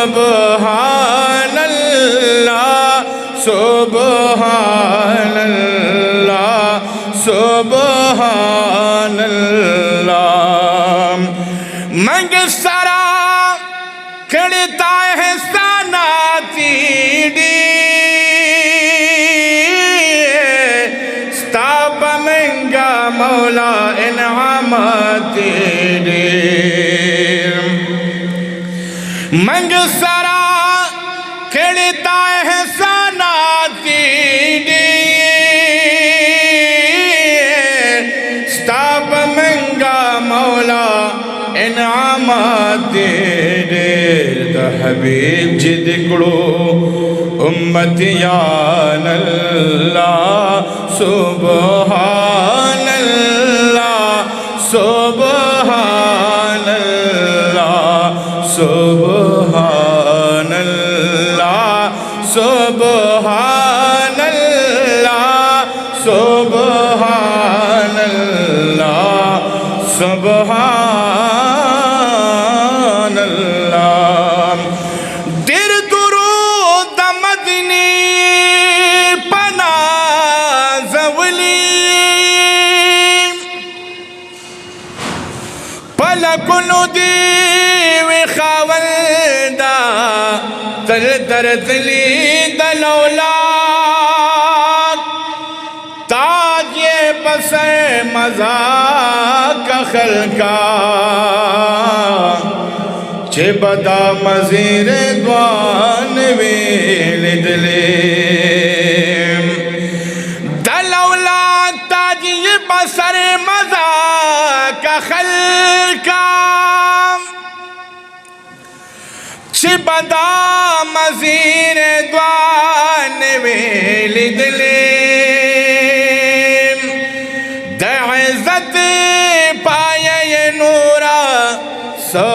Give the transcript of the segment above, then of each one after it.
سبحان اللہ سبحان اللہ سبحان اللہ منگ سرا کھڑتا ہے سانا تیڑی ستاپ منگا مولا انعامات تیڑی منگ سرا کھڑتا ہے سانا تیڑی ستاپ منگا مولا انعامات تیڑی دا حبیب جی دکڑو امتیان اللہ سبحان اللہ سبحان اللہ سبحان اللہ سبحان اللہ سبحان اللہ سبحان اللہ در درود مدنی پنا زولی پلکنو دیوی خاولدا تر تلی دلولاد تاج یہ بسر مذاق خلقا چھے بدا مزیر دوان ویل دلیم دلولاد تاج یہ بسر مذاق خلقا چھے بدا مزیر دوان ویل دلیم دا عزت پائے نورا سو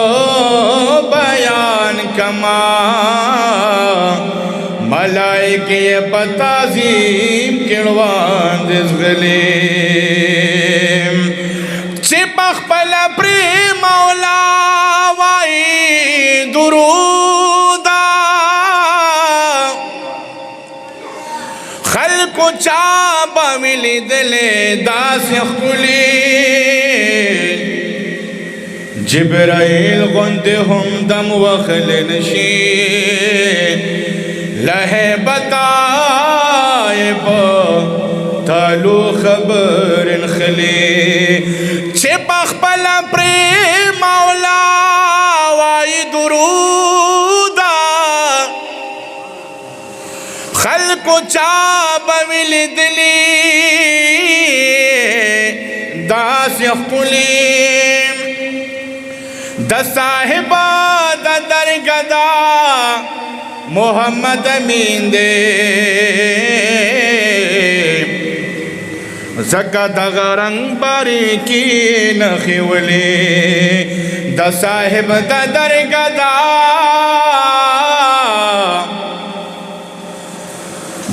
بیان کما ملائکی بتعظیم کڑوان دس غلیم چپخ پلا پری مولا وائی درودا خلق چابا ملی دلے داس یخلی جبرائیل غند ہم دم وخل نشی لہے بتائے با تالو خبر انخلی چپخ پلا پری مولا وائی درودا خلق چاب ملی دلی داس یخلیم دا صاحبہ دا درگدا محمد امین دے زکا دا غرنگ باریکی نخیولی دا صاحب دا درگدا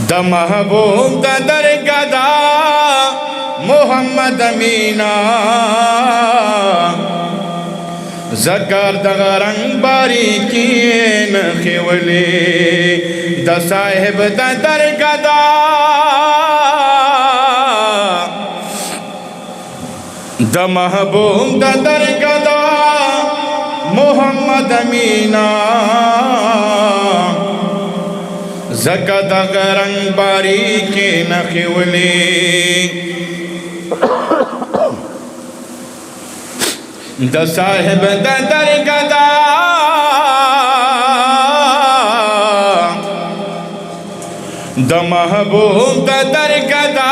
دا محبوب دا درگدا محمد امینہ زکار دا غرنگ باریکی نخیولی دا صاحب دا درگدا دا محبوب دا درگدا محمد امینہ زکا دا غرنگ باریکی نخیولی دا صاحب دا درگدا دا محبوب دا درگدا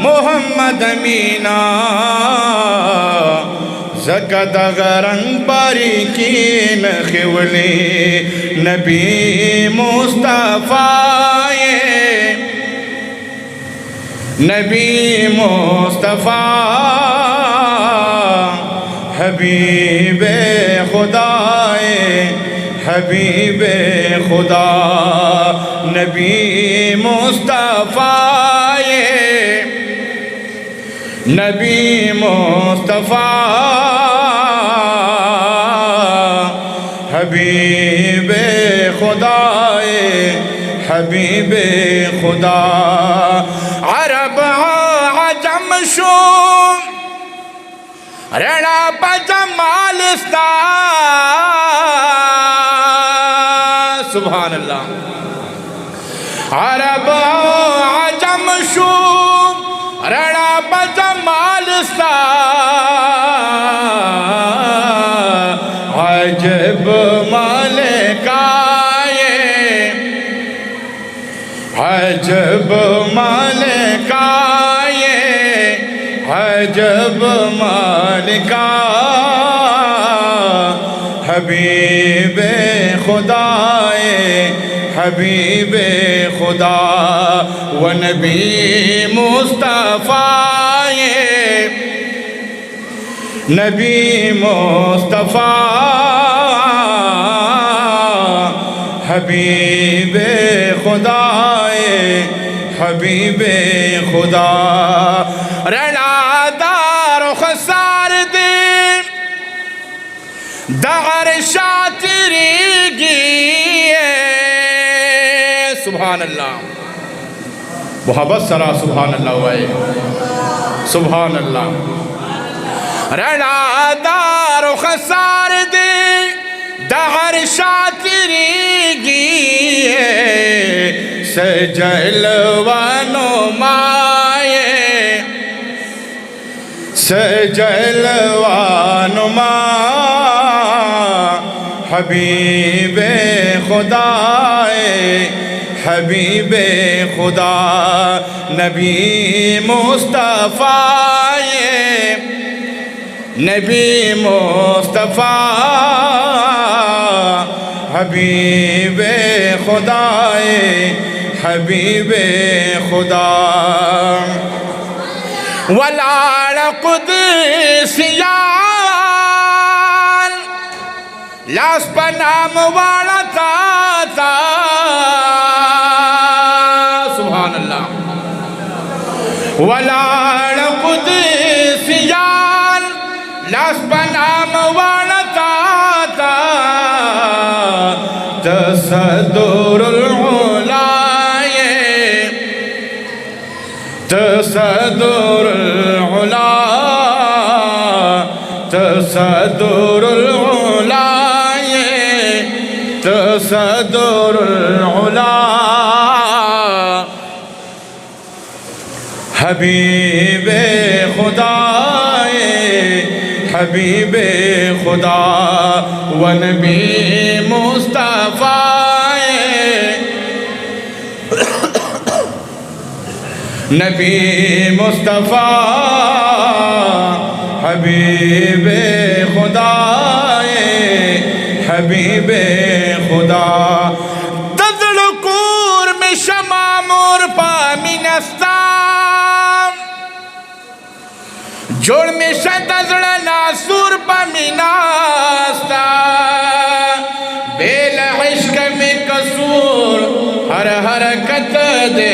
محمد امینہ زکا دا غرنگ باریکی نخیولی نبی مصطفیٰ نبی مصطفیٰ حبیب خدا حبیب خدا نبی مصطفیٰ نبی مصطفیٰ حبیب حبیب خدا حبیب خدا عرب عجم شو رڑا بجمال استا سبحان اللہ عرب عجم شو رڑا بجمال استا عجب مالکائے عجب مالکائے عجب مالکا حبیب خدا حبیب خدا و نبی مصطفیٰ نبی مصطفیٰ حبیب خدا حبیب خدا رنا دار و خسار دی دغر شاتری گی سبحان اللہ محبت سرا سبحان اللہ وائے سبحان اللہ رنا دار و خسار دی دغر شاتری گی سجلوانو مائے سجلوانو مائے حبیب خدا حبیب خدا نبی مصطفیٰ نبی مصطفیٰ حبیب خدا حبیب خدا ولال قدسیان لاس پنام والا تا سبحان اللہ ولال قدسیان لاس پنام والا تا تصدر العلائے تصدر العلا تصدر العلائے تصدر العلا حبیب خدا حبیب خدا و نبی مصطفیٰ نبی مصطفیٰ حبیب خدا حبیب خدا تذل کور میں شمع مور پامینستان جوڑ میں شتزل ناسور پامیناستا بیل عشق میں قصور ہر حرکت دے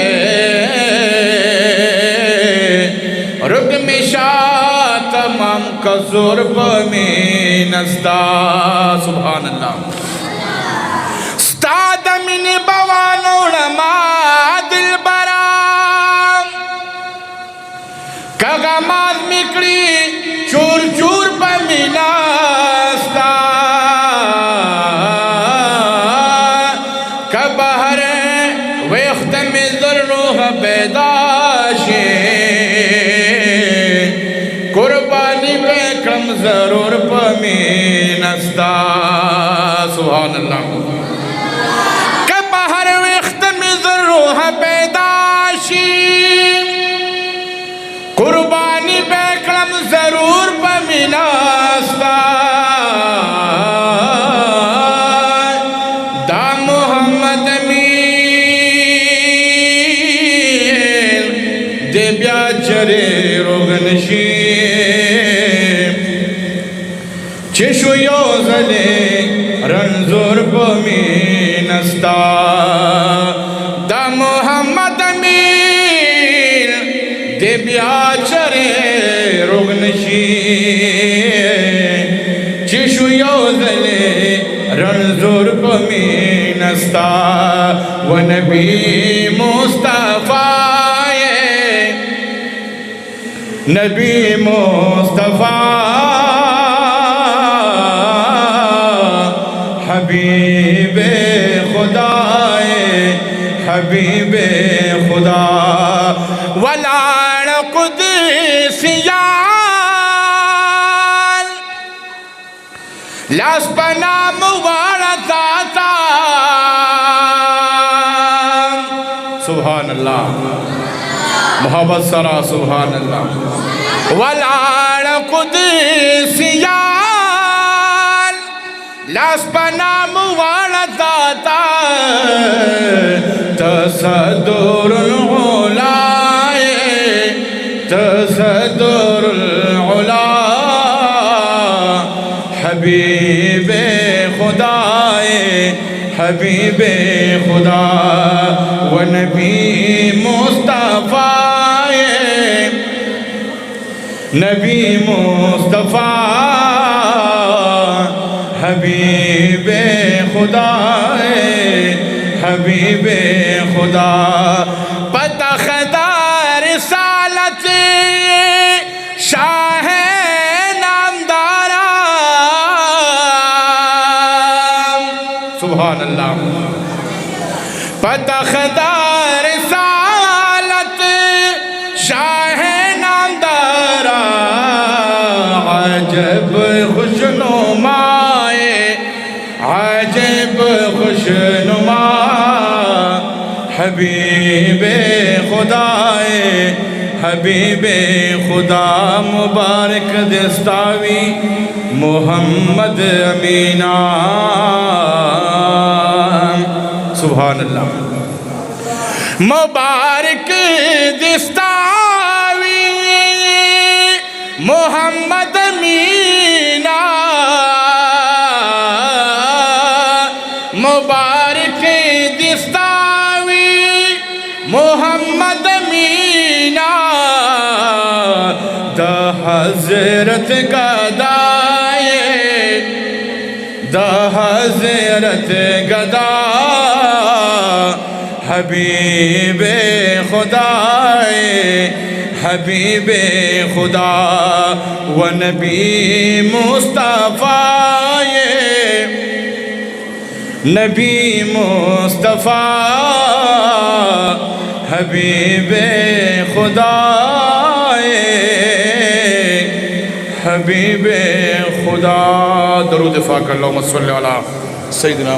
رک میں شاہ تمام قصور پامینستا سبحان اللہ ستاد من بوانو علماء دل برام کغماز مکڑی چور چور پامینستا کبہر ویخت میں ذروح بیداشی قربانی پہ کم ضرور پامینستا سبحان اللہ کبہر ویخت میں ذروح بیداشی قربانی پہ کم ضرور پامینستا دا محمد امین دے بیا چرے روغنشیم چشو یوزلے رنزور پامینستا دا محمد امین دے بیا چرے روغنشیم چشو یوزلے رنزور پامینستا من استا و نبی مصطفیٰ نبی مصطفیٰ حبیب خدا حبیب خدا ولان قدسیان لاس پنا مبارکاتا سبحان اللہ محبت سرا سبحان اللہ ولان قدسیان لاس پنا مبارکاتا تصدر العلا تصدر العلا حبیب خدا حبیب خدا و نبی مصطفیٰ نبی مصطفیٰ حبیب خدا حبیب خدا پتخدا رسالت شاہ نامدارا سبحان اللہ پتخدا رسالت شاہ نامدارا عجب خوشنما عجب خوشنما حبیب خدا حبیب خدا مبارک دستاوی محمد امینہ سبحان اللہ مبارک دستاوی محمد امینہ مبارک دستاوی محمد امینہ دا حضرت گدائے دا حضرت گدا حبیب خدا حبیب خدا و نبی مصطفیٰ نبی مصطفیٰ حبیب خدا حبیب خدا درود پاک اللہم صلی علی سیدنا